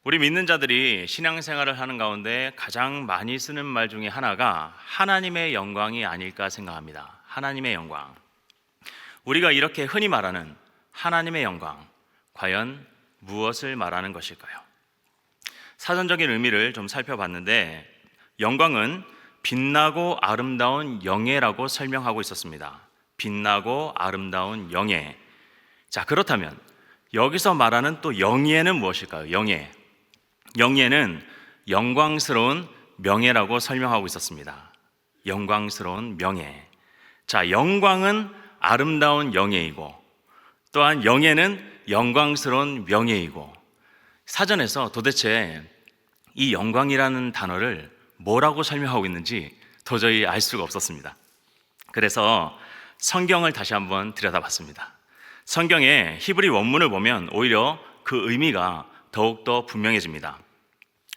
우리 믿는 자들이 신앙생활을 하는 가운데 가장 많이 쓰는 말 중에 하나가 하나님의 영광이 아닐까 생각합니다. 하나님의 영광. 우리가 이렇게 흔히 말하는 하나님의 영광, 과연 무엇을 말하는 것일까요? 사전적인 의미를 좀 살펴봤는데 영광은 빛나고 아름다운 영예라고 설명하고 있었습니다. 빛나고 아름다운 영예. 자, 그렇다면 여기서 말하는 또 영예는 무엇일까요? 영예. 영예는 영광스러운 명예라고 설명하고 있었습니다. 영광스러운 명예. 자, 영광은 아름다운 영예이고 또한 영예는 영광스러운 명예이고 사전에서 도대체 이 영광이라는 단어를 뭐라고 설명하고 있는지 도저히 알 수가 없었습니다. 그래서 성경을 다시 한번 들여다봤습니다. 성경의 히브리 원문을 보면 오히려 그 의미가 더욱더 분명해집니다.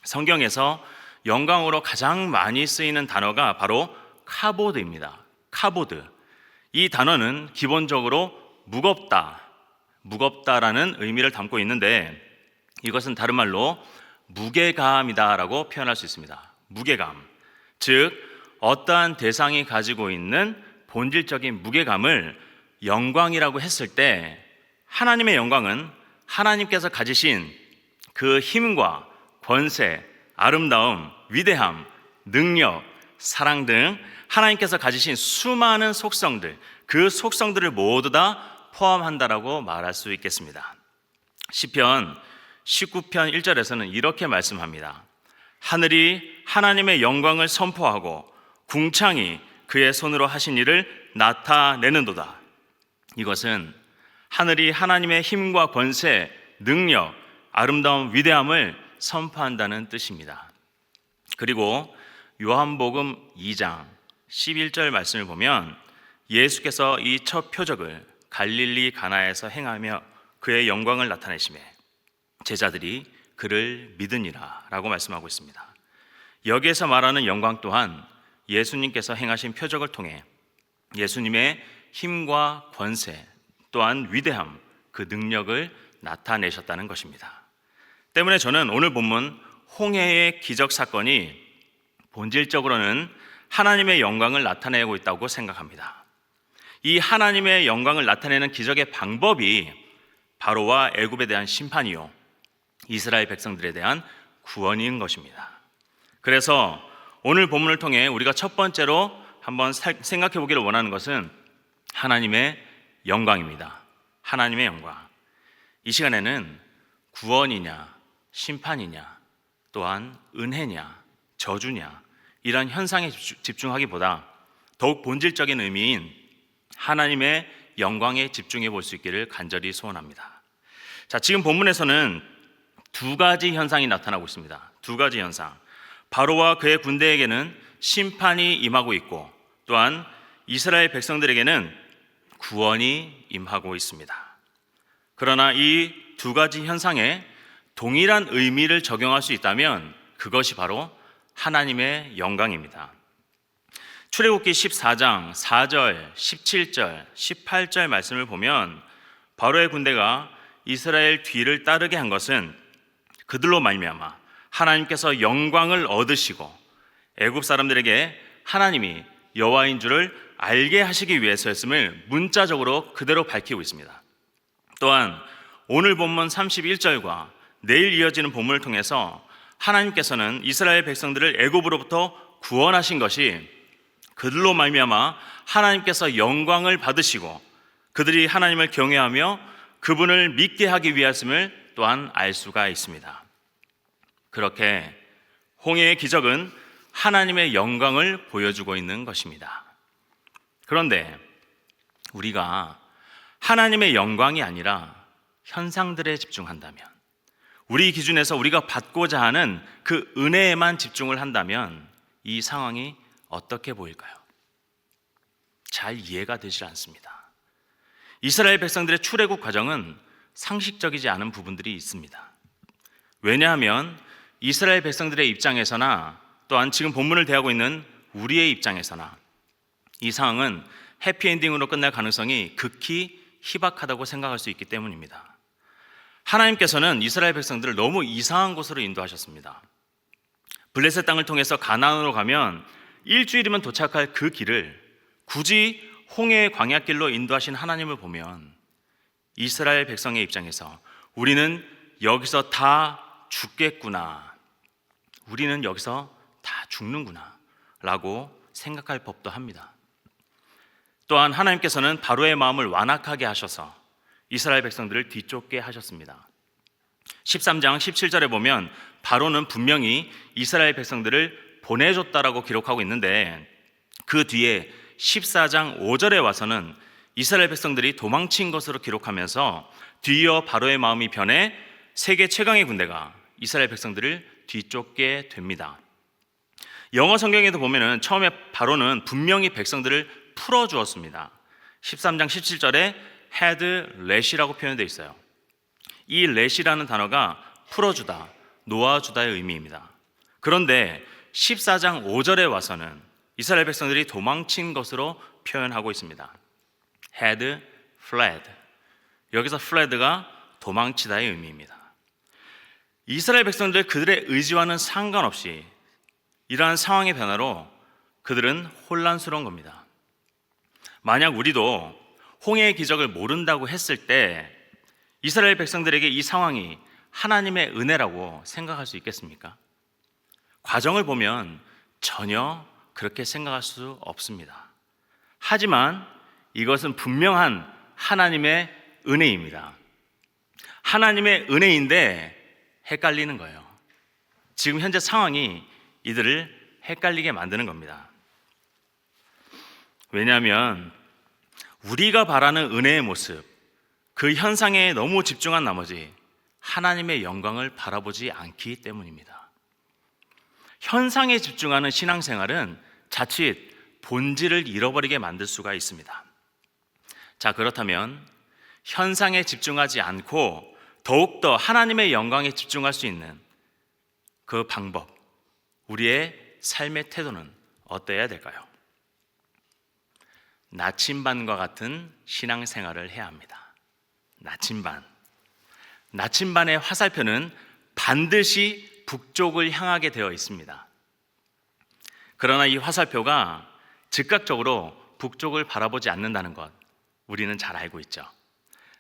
성경에서 영광으로 가장 많이 쓰이는 단어가 바로 카보드입니다. 카보드. 이 단어는 기본적으로 무겁다라는 의미를 담고 있는데 이것은 다른 말로 무게감이다라고 표현할 수 있습니다. 무게감. 즉 어떠한 대상이 가지고 있는 본질적인 무게감을 영광이라고 했을 때 하나님의 영광은 하나님께서 가지신 그 힘과 권세, 아름다움, 위대함, 능력, 사랑 등 하나님께서 가지신 수많은 속성들, 그 속성들을 모두 다 포함한다라고 말할 수 있겠습니다. 시편 19편 1절에서는 이렇게 말씀합니다. 하늘이 하나님의 영광을 선포하고 궁창이 그의 손으로 하신 일을 나타내는도다. 이것은 하늘이 하나님의 힘과 권세, 능력, 아름다운 위대함을 선포한다는 뜻입니다. 그리고 요한복음 2장 11절 말씀을 보면 예수께서 이 첫 표적을 갈릴리 가나에서 행하며 그의 영광을 나타내시매 제자들이 그를 믿으니라 라고 말씀하고 있습니다. 여기에서 말하는 영광 또한 예수님께서 행하신 표적을 통해 예수님의 힘과 권세 또한 위대함, 그 능력을 나타내셨다는 것입니다. 때문에 저는 오늘 본문 홍해의 기적 사건이 본질적으로는 하나님의 영광을 나타내고 있다고 생각합니다. 이 하나님의 영광을 나타내는 기적의 방법이 바로와 애굽에 대한 심판이요 이스라엘 백성들에 대한 구원인 것입니다. 그래서 오늘 본문을 통해 우리가 첫 번째로 한번 생각해 보기를 원하는 것은 하나님의 영광입니다. 하나님의 영광. 이 시간에는 구원이냐 심판이냐 또한 은혜냐 저주냐 이런 현상에 집중하기보다 더욱 본질적인 의미인 하나님의 영광에 집중해 볼 수 있기를 간절히 소원합니다. 자, 지금 본문에서는 두 가지 현상이 나타나고 있습니다. 두 가지 현상. 바로와 그의 군대에게는 심판이 임하고 있고 또한 이스라엘 백성들에게는 구원이 임하고 있습니다. 그러나 이 두 가지 현상에 동일한 의미를 적용할 수 있다면 그것이 바로 하나님의 영광입니다. 출애굽기 14장 4절, 17절, 18절 말씀을 보면 바로의 군대가 이스라엘 뒤를 따르게 한 것은 그들로 말미암아 하나님께서 영광을 얻으시고 애굽 사람들에게 하나님이 여호와인 줄을 알게 하시기 위해서였음을 문자적으로 그대로 밝히고 있습니다. 또한 오늘 본문 31절과 내일 이어지는 본문을 통해서 하나님께서는 이스라엘 백성들을 애굽으로부터 구원하신 것이 그들로 말미암아 하나님께서 영광을 받으시고 그들이 하나님을 경외하며 그분을 믿게 하기 위하였음을 또한 알 수가 있습니다. 그렇게 홍해의 기적은 하나님의 영광을 보여주고 있는 것입니다. 그런데 우리가 하나님의 영광이 아니라 현상들에 집중한다면, 우리 기준에서 우리가 받고자 하는 그 은혜에만 집중을 한다면 이 상황이 어떻게 보일까요? 잘 이해가 되지 않습니다. 이스라엘 백성들의 출애굽 과정은 상식적이지 않은 부분들이 있습니다. 왜냐하면 이스라엘 백성들의 입장에서나 또한 지금 본문을 대하고 있는 우리의 입장에서나 이 상황은 해피엔딩으로 끝날 가능성이 극히 희박하다고 생각할 수 있기 때문입니다. 하나님께서는 이스라엘 백성들을 너무 이상한 곳으로 인도하셨습니다. 블레셋 땅을 통해서 가나안으로 가면 일주일이면 도착할 그 길을 굳이 홍해의 광야길로 인도하신 하나님을 보면 이스라엘 백성의 입장에서 우리는 여기서 다 죽겠구나, 우리는 여기서 다 죽는구나 라고 생각할 법도 합니다. 또한 하나님께서는 바로의 마음을 완악하게 하셔서 이스라엘 백성들을 뒤쫓게 하셨습니다. 13장 17절에 보면 바로는 분명히 이스라엘 백성들을 보내줬다라고 기록하고 있는데, 그 뒤에 14장 5절에 와서는 이스라엘 백성들이 도망친 것으로 기록하면서 뒤이어 바로의 마음이 변해 세계 최강의 군대가 이스라엘 백성들을 뒤쫓게 됩니다. 영어 성경에도 보면은 처음에 바로는 분명히 백성들을 풀어주었습니다. 13장 17절에 had let이라고 표현되어 있어요. 이 let이라는 단어가 풀어주다, 놓아주다의 의미입니다. 그런데 14장 5절에 와서는 이스라엘 백성들이 도망친 것으로 표현하고 있습니다. had fled. 여기서 fled가 도망치다의 의미입니다. 이스라엘 백성들 그들의 의지와는 상관없이 이러한 상황의 변화로 그들은 혼란스러운 겁니다. 만약 우리도 홍해의 기적을 모른다고 했을 때 이스라엘 백성들에게 이 상황이 하나님의 은혜라고 생각할 수 있겠습니까? 과정을 보면 전혀 그렇게 생각할 수 없습니다. 하지만 이것은 분명한 하나님의 은혜입니다. 하나님의 은혜인데 헷갈리는 거예요. 지금 현재 상황이 이들을 헷갈리게 만드는 겁니다. 왜냐하면 우리가 바라는 은혜의 모습, 그 현상에 너무 집중한 나머지 하나님의 영광을 바라보지 않기 때문입니다. 현상에 집중하는 신앙생활은 자칫 본질을 잃어버리게 만들 수가 있습니다. 자, 그렇다면 현상에 집중하지 않고 더욱더 하나님의 영광에 집중할 수 있는 그 방법, 우리의 삶의 태도는 어떠해야 될까요? 나침반과 같은 신앙생활을 해야 합니다. 나침반의 화살표는 반드시 북쪽을 향하게 되어 있습니다. 그러나 이 화살표가 즉각적으로 북쪽을 바라보지 않는다는 것, 우리는 잘 알고 있죠.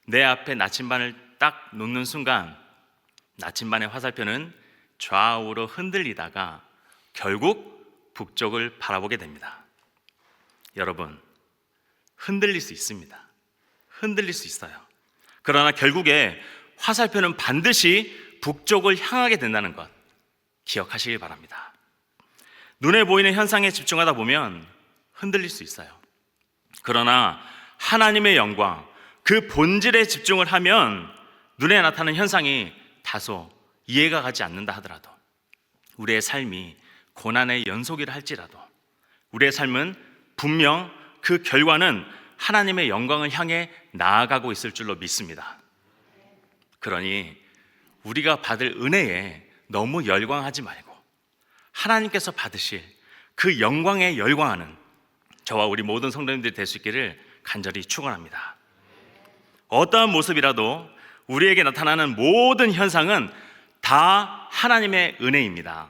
내 앞에 나침반을 딱 놓는 순간 나침반의 화살표는 좌우로 흔들리다가 결국 북쪽을 바라보게 됩니다. 여러분, 흔들릴 수 있습니다. 흔들릴 수 있어요. 그러나 결국에 화살표는 반드시 북쪽을 향하게 된다는 것 기억하시길 바랍니다. 눈에 보이는 현상에 집중하다 보면 흔들릴 수 있어요. 그러나 하나님의 영광, 그 본질에 집중을 하면 눈에 나타나는 현상이 다소 이해가 가지 않는다 하더라도, 우리의 삶이 고난의 연속이라 할지라도 우리의 삶은 분명 그 결과는 하나님의 영광을 향해 나아가고 있을 줄로 믿습니다. 그러니 우리가 받을 은혜에 너무 열광하지 말고 하나님께서 받으실 그 영광에 열광하는 저와 우리 모든 성도님들이 될 수 있기를 간절히 축원합니다. 어떠한 모습이라도 우리에게 나타나는 모든 현상은 다 하나님의 은혜입니다.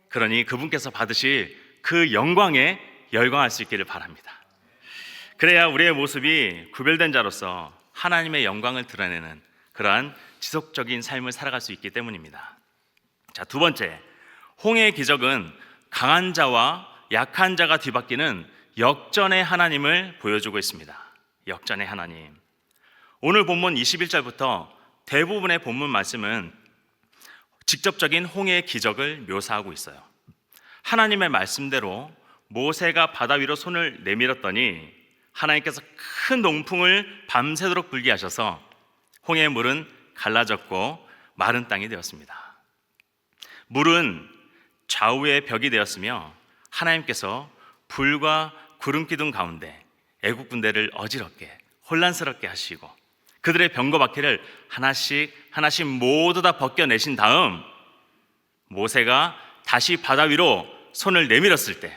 그러니 그분께서 받으실 그 영광에 열광할 수 있기를 바랍니다. 그래야 우리의 모습이 구별된 자로서 하나님의 영광을 드러내는 그러한 지속적인 삶을 살아갈 수 있기 때문입니다. 자, 두 번째, 홍해의 기적은 강한 자와 약한 자가 뒤바뀌는 역전의 하나님을 보여주고 있습니다. 역전의 하나님. 오늘 본문 21절부터 대부분의 본문 말씀은 직접적인 홍해의 기적을 묘사하고 있어요. 하나님의 말씀대로 모세가 바다 위로 손을 내밀었더니 하나님께서 큰 동풍을 밤새도록 불게 하셔서 홍해의 물은 갈라졌고 마른 땅이 되었습니다. 물은 좌우의 벽이 되었으며 하나님께서 불과 구름 기둥 가운데 애국 군대를 어지럽게 혼란스럽게 하시고 그들의 병거 바퀴를 하나씩 모두 다 벗겨내신 다음 모세가 다시 바다 위로 손을 내밀었을 때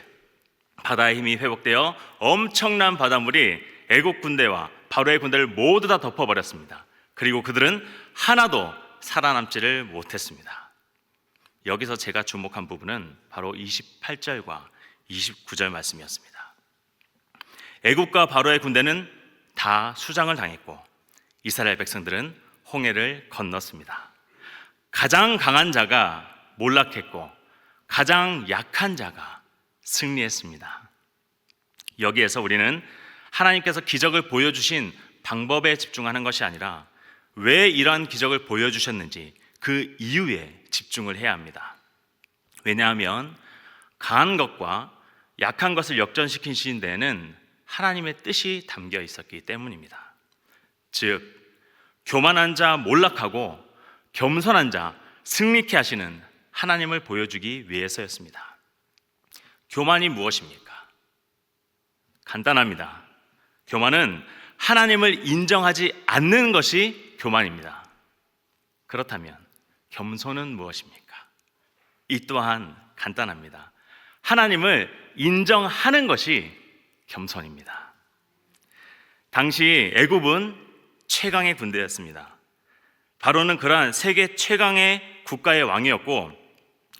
바다의 힘이 회복되어 엄청난 바닷물이 애국 군대와 바로의 군대를 모두 다 덮어버렸습니다. 그리고 그들은 하나도 살아남지를 못했습니다. 여기서 제가 주목한 부분은 바로 28절과 29절 말씀이었습니다. 애굽과 바로의 군대는 다 수장을 당했고 이스라엘 백성들은 홍해를 건넜습니다. 가장 강한 자가 몰락했고 가장 약한 자가 승리했습니다. 여기에서 우리는 하나님께서 기적을 보여주신 방법에 집중하는 것이 아니라 왜 이러한 기적을 보여주셨는지 그 이유에 집중을 해야 합니다. 왜냐하면 강한 것과 약한 것을 역전시키신 데에는 하나님의 뜻이 담겨 있었기 때문입니다. 즉, 교만한 자 몰락하고 겸손한 자 승리케 하시는 하나님을 보여주기 위해서였습니다. 교만이 무엇입니까? 간단합니다. 교만은 하나님을 인정하지 않는 것이 교만입니다. 그렇다면 겸손은 무엇입니까? 이 또한 간단합니다. 하나님을 인정하는 것이 겸손입니다. 당시 애굽은 최강의 군대였습니다. 바로는 그러한 세계 최강의 국가의 왕이었고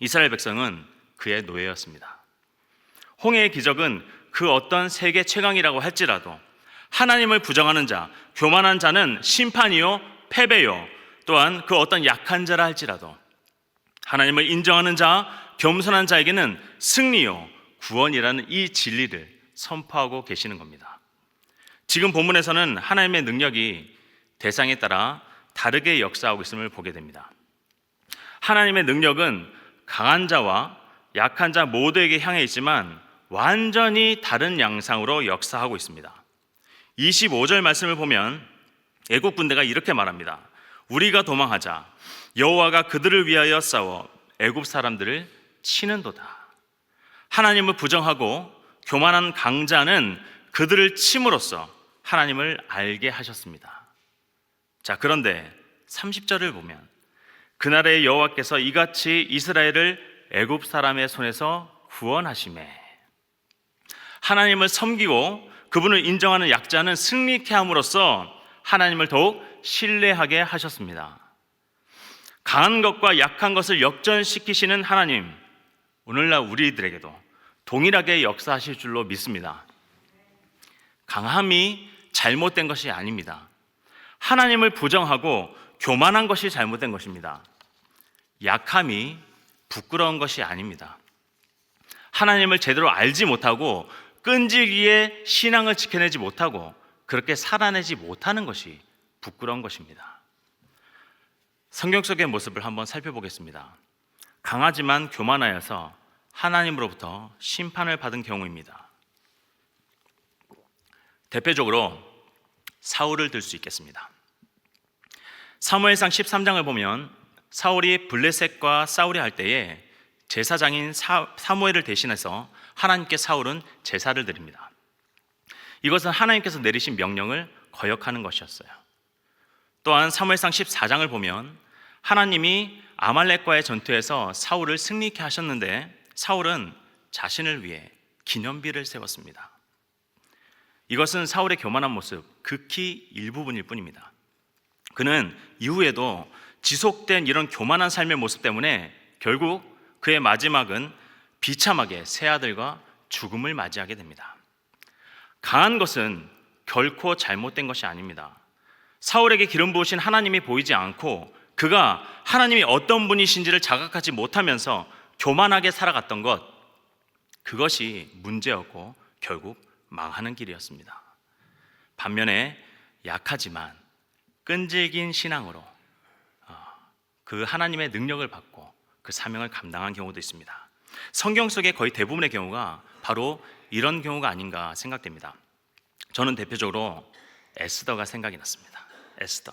이스라엘 백성은 그의 노예였습니다. 홍해의 기적은 그 어떤 세계 최강이라고 할지라도 하나님을 부정하는 자, 교만한 자는 심판이요 패배요, 또한 그 어떤 약한 자라 할지라도 하나님을 인정하는 자, 겸손한 자에게는 승리요 구원이라는 이 진리를 선포하고 계시는 겁니다. 지금 본문에서는 하나님의 능력이 대상에 따라 다르게 역사하고 있음을 보게 됩니다. 하나님의 능력은 강한 자와 약한 자 모두에게 향해 있지만 완전히 다른 양상으로 역사하고 있습니다. 25절 말씀을 보면 애국 군대가 이렇게 말합니다. 우리가 도망하자. 여호와가 그들을 위하여 싸워 애굽 사람들을 치는도다. 하나님을 부정하고 교만한 강자는 그들을 침으로써 하나님을 알게 하셨습니다. 자, 그런데 30절을 보면 그날의 여호와께서 이같이 이스라엘을 애굽 사람의 손에서 구원하시매 하나님을 섬기고 그분을 인정하는 약자는 승리케 함으로써 하나님을 더욱 신뢰하게 하셨습니다. 강한 것과 약한 것을 역전시키시는 하나님, 오늘날 우리들에게도 동일하게 역사하실 줄로 믿습니다. 강함이 잘못된 것이 아닙니다. 하나님을 부정하고 교만한 것이 잘못된 것입니다. 약함이 부끄러운 것이 아닙니다. 하나님을 제대로 알지 못하고 끈질기게 신앙을 지켜내지 못하고 그렇게 살아내지 못하는 것이 부끄러운 것입니다. 성경 속의 모습을 한번 살펴보겠습니다. 강하지만 교만하여서 하나님으로부터 심판을 받은 경우입니다. 대표적으로 사울을 들 수 있겠습니다. 사무엘상 13장을 보면 사울이 블레셋과 싸우려 할 때에 제사장인 사무엘을 대신해서 하나님께 사울은 제사를 드립니다. 이것은 하나님께서 내리신 명령을 거역하는 것이었어요. 또한 사무엘상 14장을 보면 하나님이 아말렉과의 전투에서 사울을 승리케 하셨는데 사울은 자신을 위해 기념비를 세웠습니다. 이것은 사울의 교만한 모습 극히 일부분일 뿐입니다. 그는 이후에도 지속된 이런 교만한 삶의 모습 때문에 결국 그의 마지막은 비참하게 세 아들과 죽음을 맞이하게 됩니다. 강한 것은 결코 잘못된 것이 아닙니다. 사울에게 기름 부으신 하나님이 보이지 않고 그가 하나님이 어떤 분이신지를 자각하지 못하면서 교만하게 살아갔던 것, 그것이 문제였고 결국 망하는 길이었습니다. 반면에 약하지만 끈질긴 신앙으로 그 하나님의 능력을 받고 그 사명을 감당한 경우도 있습니다. 성경 속의 거의 대부분의 경우가 바로 이런 경우가 아닌가 생각됩니다. 저는 대표적으로 에스더가 생각이 났습니다. 에스더,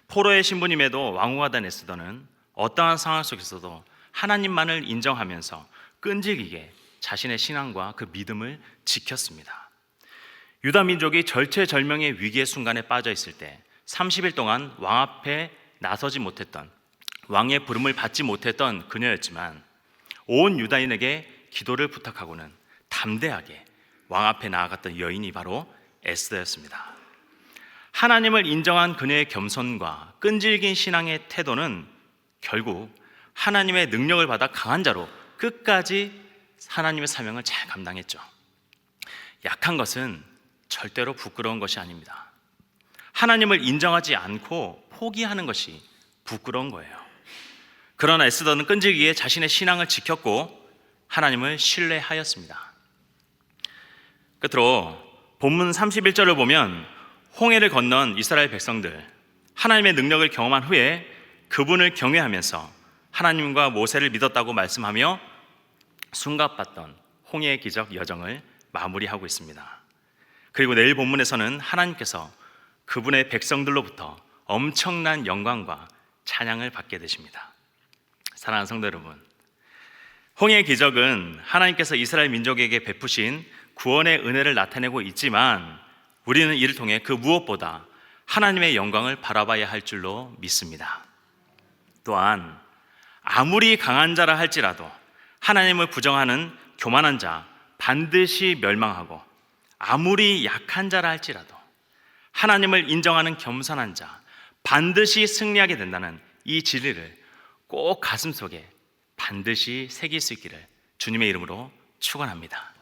포로의 신부님에도 왕후가 된 에스더는 어떠한 상황 속에서도 하나님만을 인정하면서 끈질기게 자신의 신앙과 그 믿음을 지켰습니다. 유다 민족이 절체절명의 위기의 순간에 빠져 있을 때 30일 동안 왕 앞에 나서지 못했던, 왕의 부름을 받지 못했던 그녀였지만 온 유다인에게 기도를 부탁하고는 담대하게 왕 앞에 나아갔던 여인이 바로 에스더였습니다. 하나님을 인정한 그녀의 겸손과 끈질긴 신앙의 태도는 결국 하나님의 능력을 받아 강한 자로 끝까지 하나님의 사명을 잘 감당했죠. 약한 것은 절대로 부끄러운 것이 아닙니다. 하나님을 인정하지 않고 포기하는 것이 부끄러운 거예요. 그러나 에스더는 끈질기게 자신의 신앙을 지켰고 하나님을 신뢰하였습니다. 끝으로 본문 31절을 보면 홍해를 건넌 이스라엘 백성들, 하나님의 능력을 경험한 후에 그분을 경외하면서 하나님과 모세를 믿었다고 말씀하며 숨가팠던 홍해의 기적 여정을 마무리하고 있습니다. 그리고 내일 본문에서는 하나님께서 그분의 백성들로부터 엄청난 영광과 찬양을 받게 되십니다. 사랑하는 성도 여러분, 홍해의 기적은 하나님께서 이스라엘 민족에게 베푸신 구원의 은혜를 나타내고 있지만 우리는 이를 통해 그 무엇보다 하나님의 영광을 바라봐야 할 줄로 믿습니다. 또한 아무리 강한 자라 할지라도 하나님을 부정하는 교만한 자 반드시 멸망하고, 아무리 약한 자라 할지라도 하나님을 인정하는 겸손한 자 반드시 승리하게 된다는 이 진리를 꼭 가슴속에 반드시 새길 수 있기를 주님의 이름으로 축원합니다.